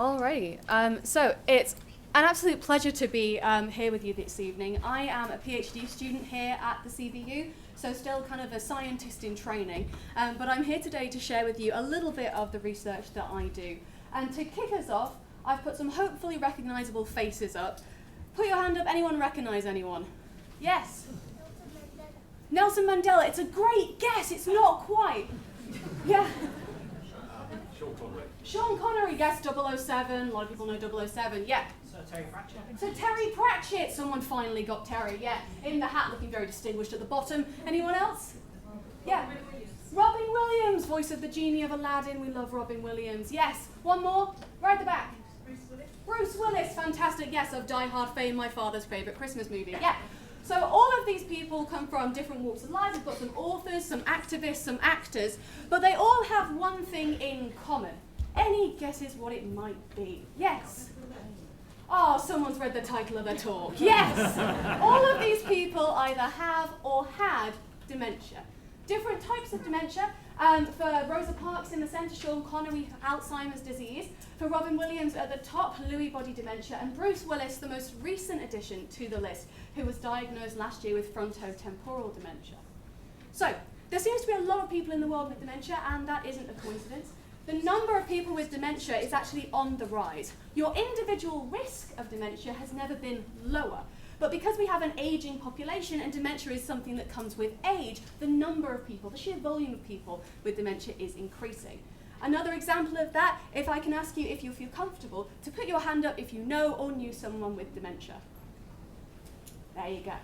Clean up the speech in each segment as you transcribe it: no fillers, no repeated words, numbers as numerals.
Alrighty, so it's an absolute pleasure to be here with you this evening. I am a PhD student here at the CBU, so still kind of a scientist in training, but I'm here today to share with you a little bit of the research that I do. And to kick us off, I've put some hopefully recognisable faces up. Put your hand up, anyone recognise anyone? Yes? Nelson Mandela, it's a great guess, it's not quite. Yeah. Sean Connery, yes, 007, a lot of people know 007, yeah. So Terry Pratchett, someone finally got Terry, yeah. In the hat, looking very distinguished at the bottom. Anyone else? Yeah. Robin Williams, voice of the genie of Aladdin, we love Robin Williams. Yes, one more, right at the back. Bruce Willis, fantastic, yes, of Die Hard fame, my father's favourite Christmas movie, yeah. So all of these people come from different walks of life. We've got some authors, some activists, some actors, but they all have one thing in common. Any guesses what it might be? Yes? Oh, someone's read the title of the talk. Yes! All of these people either have or had dementia. Different types of dementia. For Rosa Parks in the centre, Sean Connery, Alzheimer's disease. For Robin Williams at the top, Lewy body dementia. And Bruce Willis, the most recent addition to the list, who was diagnosed last year with frontotemporal dementia. So, there seems to be a lot of people in the world with dementia, and that isn't a coincidence. The number of people with dementia is actually on the rise. Your individual risk of dementia has never been lower. But because we have an aging population and dementia is something that comes with age, the number of people, the sheer volume of people with dementia is increasing. Another example of that, if I can ask you if you feel comfortable, to put your hand up if you know or knew someone with dementia. There you go.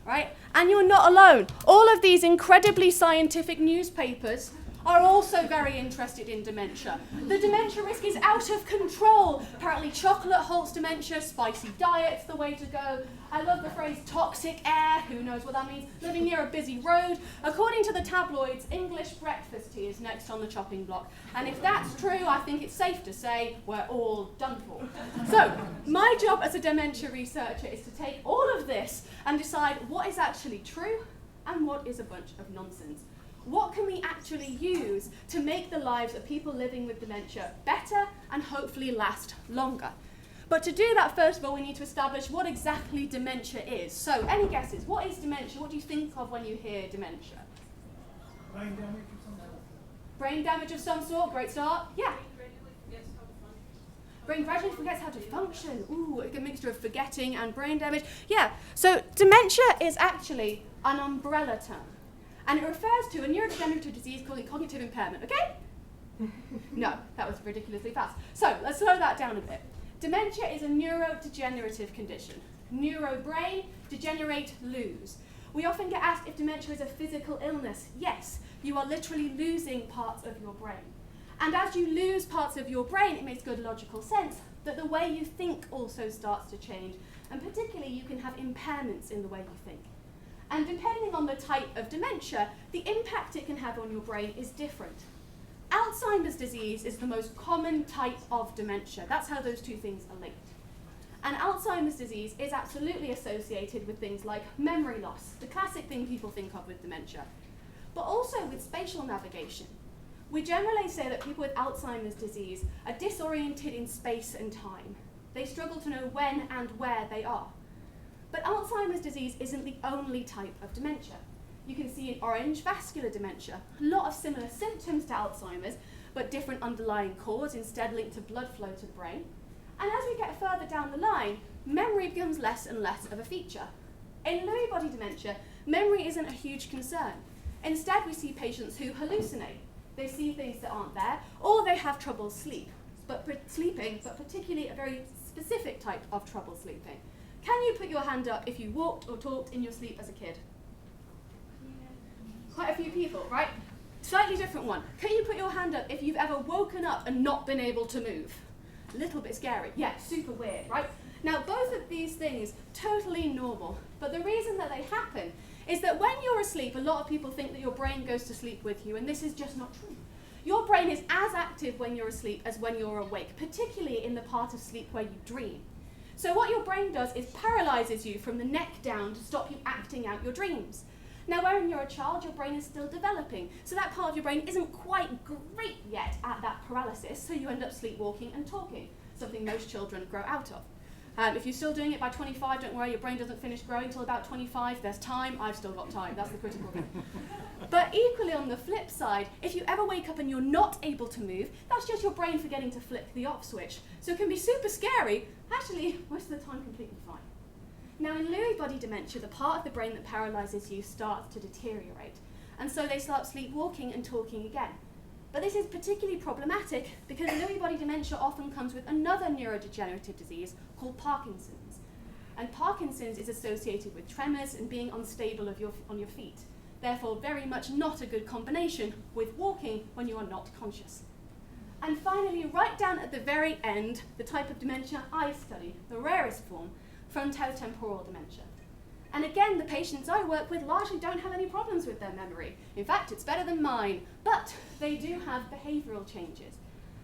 Right? And you're not alone. All of these incredibly scientific newspapers are also very interested in dementia. The dementia risk is out of control. Apparently chocolate halts dementia, spicy diet's the way to go. I love the phrase toxic air, who knows what that means, living near a busy road. According to the tabloids, English breakfast tea is next on the chopping block. And if that's true, I think it's safe to say we're all done for. So, my job as a dementia researcher is to take all of this and decide what is actually true and what is a bunch of nonsense. What can we actually use to make the lives of people living with dementia better and hopefully last longer? But to do that, first of all, we need to establish what exactly dementia is. So, any guesses? What is dementia? What do you think of when you hear dementia? Brain damage of some sort. Brain damage of some sort, great start. Yeah. Brain gradually forgets how to function. Ooh, a mixture of forgetting and brain damage. Yeah, so dementia is actually an umbrella term. And it refers to a neurodegenerative disease called cognitive impairment, okay? No, that was ridiculously fast. So, let's slow that down a bit. Dementia is a neurodegenerative condition. Neurobrain, degenerate, lose. We often get asked if dementia is a physical illness. Yes, you are literally losing parts of your brain. And as you lose parts of your brain, it makes good logical sense that the way you think also starts to change. And particularly, you can have impairments in the way you think. And depending on the type of dementia, the impact it can have on your brain is different. Alzheimer's disease is the most common type of dementia. That's how those two things are linked. And Alzheimer's disease is absolutely associated with things like memory loss, the classic thing people think of with dementia, but also with spatial navigation. We generally say that people with Alzheimer's disease are disoriented in space and time. They struggle to know when and where they are. But Alzheimer's disease isn't the only type of dementia. You can see in orange vascular dementia, a lot of similar symptoms to Alzheimer's, but different underlying cause, instead linked to blood flow to the brain. And as we get further down the line, memory becomes less and less of a feature. In Lewy body dementia, memory isn't a huge concern. Instead, we see patients who hallucinate. They see things that aren't there, or they have trouble sleeping, but particularly a very specific type of trouble sleeping. Can you put your hand up if you walked or talked in your sleep as a kid? Quite a few people, right? Slightly different one. Can you put your hand up if you've ever woken up and not been able to move? A little bit scary. Yeah, super weird, right? Now, both of these things, totally normal. But the reason that they happen is that when you're asleep, a lot of people think that your brain goes to sleep with you, and this is just not true. Your brain is as active when you're asleep as when you're awake, particularly in the part of sleep where you dream. So what your brain does is paralyzes you from the neck down to stop you acting out your dreams. Now, when you're a child, your brain is still developing, so that part of your brain isn't quite great yet at that paralysis, so you end up sleepwalking and talking. something most children grow out of. If you're still doing it by 25, don't worry, your brain doesn't finish growing until about 25. There's time, I've still got time, that's the critical thing. But equally on the flip side, if you ever wake up and you're not able to move, that's just your brain forgetting to flick the off switch. So it can be super scary, actually most of the time completely fine. Now in Lewy body dementia, the part of the brain that paralyzes you starts to deteriorate. And so they start sleepwalking and talking again. But this is particularly problematic because Lewy body dementia often comes with another neurodegenerative disease called Parkinson's. And Parkinson's is associated with tremors and being unstable on your feet. Therefore, very much not a good combination with walking when you are not conscious. And finally, right down at the very end, the type of dementia I study, the rarest form, frontotemporal dementia. And again, the patients I work with largely don't have any problems with their memory. In fact, it's better than mine, but they do have behavioral changes.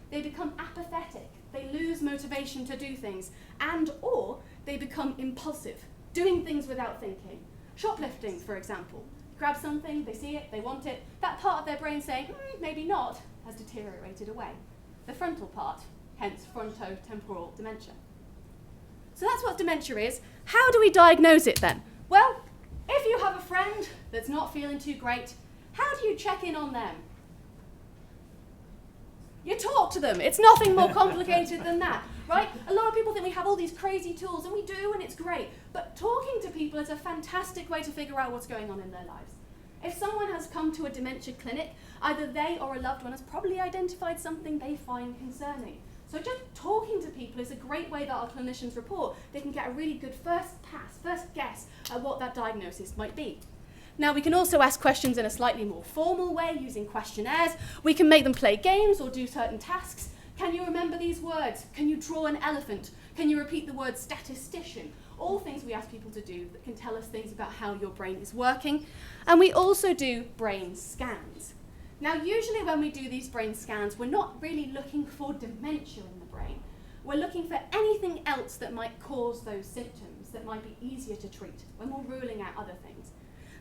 They become apathetic, they lose motivation to do things, and or they become impulsive, doing things without thinking. Shoplifting, for example. Grab something, they see it, they want it. That part of their brain saying, maybe not, has deteriorated away. The frontal part, hence frontotemporal dementia. So that's what dementia is. How do we diagnose it then? Well, if you have a friend that's not feeling too great, how do you check in on them? You talk to them. It's nothing more complicated than that, right? A lot of people think we have all these crazy tools, and we do, and it's great. But talking to people is a fantastic way to figure out what's going on in their lives. If someone has come to a dementia clinic, either they or a loved one has probably identified something they find concerning. So just talking to people is a great way that our clinicians report. They can get a really good first guess at what that diagnosis might be. Now, we can also ask questions in a slightly more formal way using questionnaires. We can make them play games or do certain tasks. Can you remember these words? Can you draw an elephant? Can you repeat the word statistician? All things we ask people to do that can tell us things about how your brain is working. And we also do brain scans. Now, usually when we do these brain scans, we're not really looking for dementia in the brain. We're looking for anything else that might cause those symptoms that might be easier to treat when we're ruling out other things.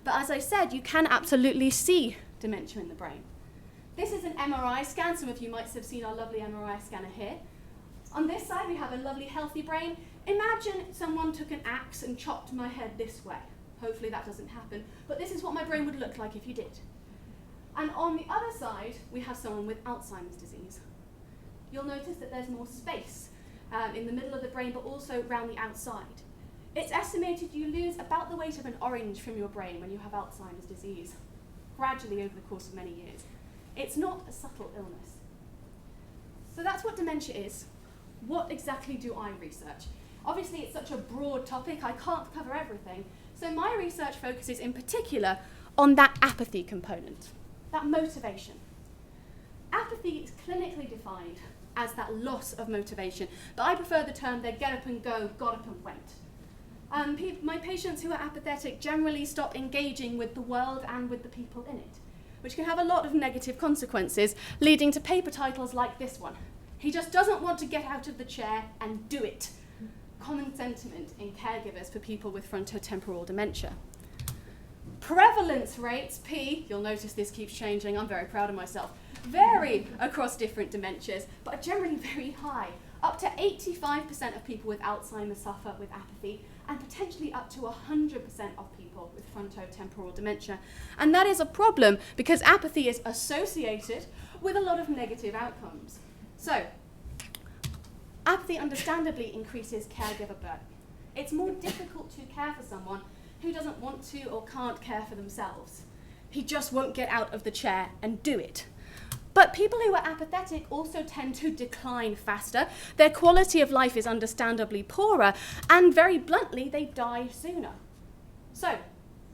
But as I said, you can absolutely see dementia in the brain. This is an MRI scan. Some of you might have seen our lovely MRI scanner here. On this side, we have a lovely healthy brain. Imagine someone took an axe and chopped my head this way. Hopefully that doesn't happen. But this is what my brain would look like if you did. And on the other side, we have someone with Alzheimer's disease. You'll notice that there's more space in the middle of the brain, but also around the outside. It's estimated you lose about the weight of an orange from your brain when you have Alzheimer's disease, gradually over the course of many years. It's not a subtle illness. So that's what dementia is. What exactly do I research? Obviously, it's such a broad topic, I can't cover everything. So my research focuses in particular on that apathy component. That motivation. Apathy is clinically defined as that loss of motivation, but I prefer the term they get up and go, got up and went. My patients who are apathetic generally stop engaging with the world and with the people in it, which can have a lot of negative consequences, leading to paper titles like this one. He just doesn't want to get out of the chair and do it. Common sentiment in caregivers for people with frontotemporal dementia. Prevalence rates, P, you'll notice this keeps changing, I'm very proud of myself, vary across different dementias, but are generally very high. Up to 85% of people with Alzheimer's suffer with apathy, and potentially up to 100% of people with frontotemporal dementia. And that is a problem because apathy is associated with a lot of negative outcomes. So, apathy understandably increases caregiver burden. It's more difficult to care for someone who doesn't want to or can't care for themselves. He just won't get out of the chair and do it. But people who are apathetic also tend to decline faster. Their quality of life is understandably poorer, and very bluntly, they die sooner. So,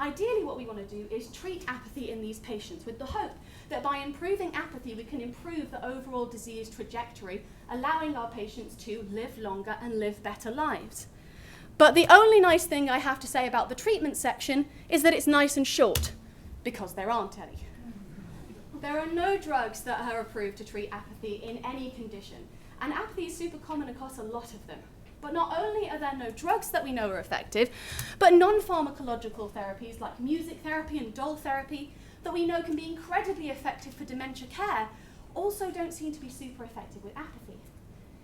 ideally what we want to do is treat apathy in these patients with the hope that by improving apathy, we can improve the overall disease trajectory, allowing our patients to live longer and live better lives. But the only nice thing I have to say about the treatment section is that it's nice and short, because there aren't any. There are no drugs that are approved to treat apathy in any condition, and apathy is super common across a lot of them. But not only are there no drugs that we know are effective, but non-pharmacological therapies like music therapy and doll therapy that we know can be incredibly effective for dementia care also don't seem to be super effective with apathy.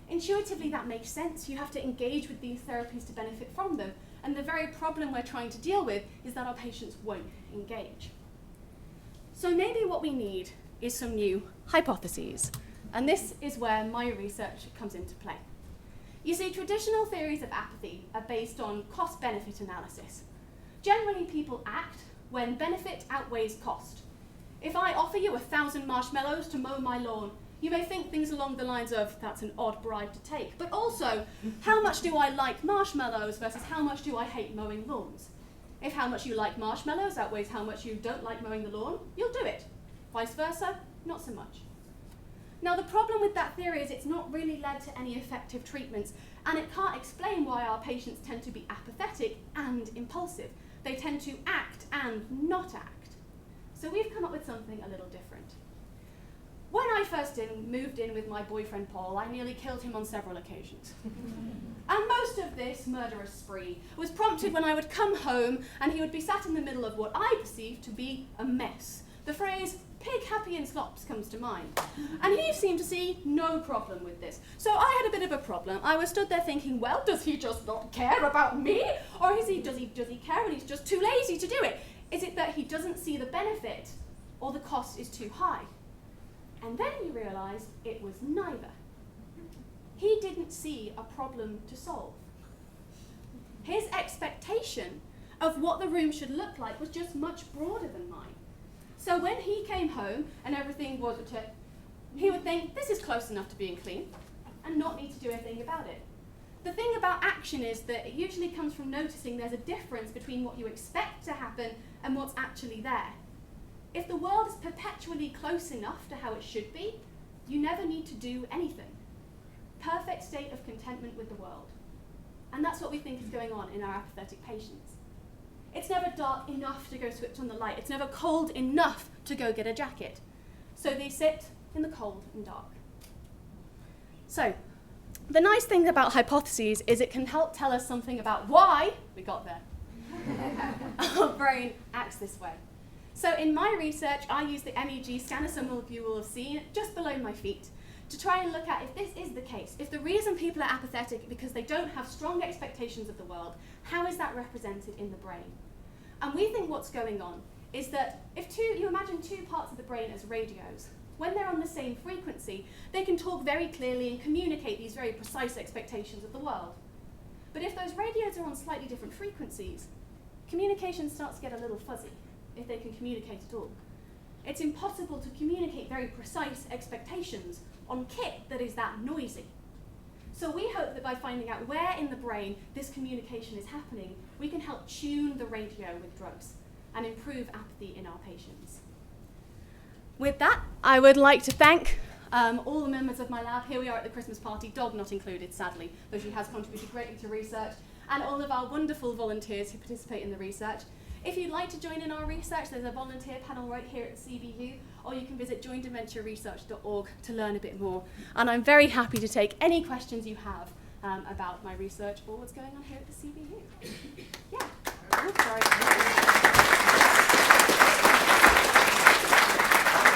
Intuitively, that makes sense. You have to engage with these therapies to benefit from them. And the very problem we're trying to deal with is that our patients won't engage. So maybe what we need is some new hypotheses. And this is where my research comes into play. You see, traditional theories of apathy are based on cost-benefit analysis. Generally, people act when benefit outweighs cost. If I offer you 1,000 marshmallows to mow my lawn, you may think things along the lines of, that's an odd bribe to take. But also, how much do I like marshmallows versus how much do I hate mowing lawns? If how much you like marshmallows outweighs how much you don't like mowing the lawn, you'll do it. Vice versa, not so much. Now, the problem with that theory is it's not really led to any effective treatments, and it can't explain why our patients tend to be apathetic and impulsive. They tend to act and not act. So we've come up with something a little different. When I first moved in with my boyfriend Paul, I nearly killed him on several occasions. And most of this murderous spree was prompted when I would come home and he would be sat in the middle of what I perceived to be a mess. The phrase, pig happy in slops, comes to mind. And he seemed to see no problem with this. So I had a bit of a problem. I was stood there thinking, well, does he just not care about me? Or does he care and he's just too lazy to do it? Is it that he doesn't see the benefit or the cost is too high? And then he realized it was neither. He didn't see a problem to solve. His expectation of what the room should look like was just much broader than mine. So when he came home and everything was a tip, he would think, this is close enough to being clean, and not need to do anything about it. The thing about action is that it usually comes from noticing there's a difference between what you expect to happen and what's actually there. If the world is perpetually close enough to how it should be, you never need to do anything. Perfect state of contentment with the world. And that's what we think is going on in our apathetic patients. It's never dark enough to go switch on the light. It's never cold enough to go get a jacket. So they sit in the cold and dark. So, the nice thing about hypotheses is it can help tell us something about why we got there. Our brain acts this way. So in my research, I use the MEG scanner symbol view will have seen just below my feet to try and look at if this is the case. If the reason people are apathetic is because they don't have strong expectations of the world, how is that represented in the brain? And we think what's going on is that if you imagine two parts of the brain as radios, when they're on the same frequency, they can talk very clearly and communicate these very precise expectations of the world. But if those radios are on slightly different frequencies, communication starts to get a little fuzzy, if they can communicate at all. It's impossible to communicate very precise expectations on kit that is that noisy. So we hope that by finding out where in the brain this communication is happening, we can help tune the radio with drugs and improve apathy in our patients. With that, I would like to thank all the members of my lab. Here we are at the Christmas party, dog not included, sadly, though she has contributed greatly to research, and all of our wonderful volunteers who participate in the research. If you'd like to join in our research, there's a volunteer panel right here at the CBU, or you can visit joindementiaresearch.org to learn a bit more. And I'm very happy to take any questions you have about my research or what's going on here at the CBU. Yeah. Oh, sorry.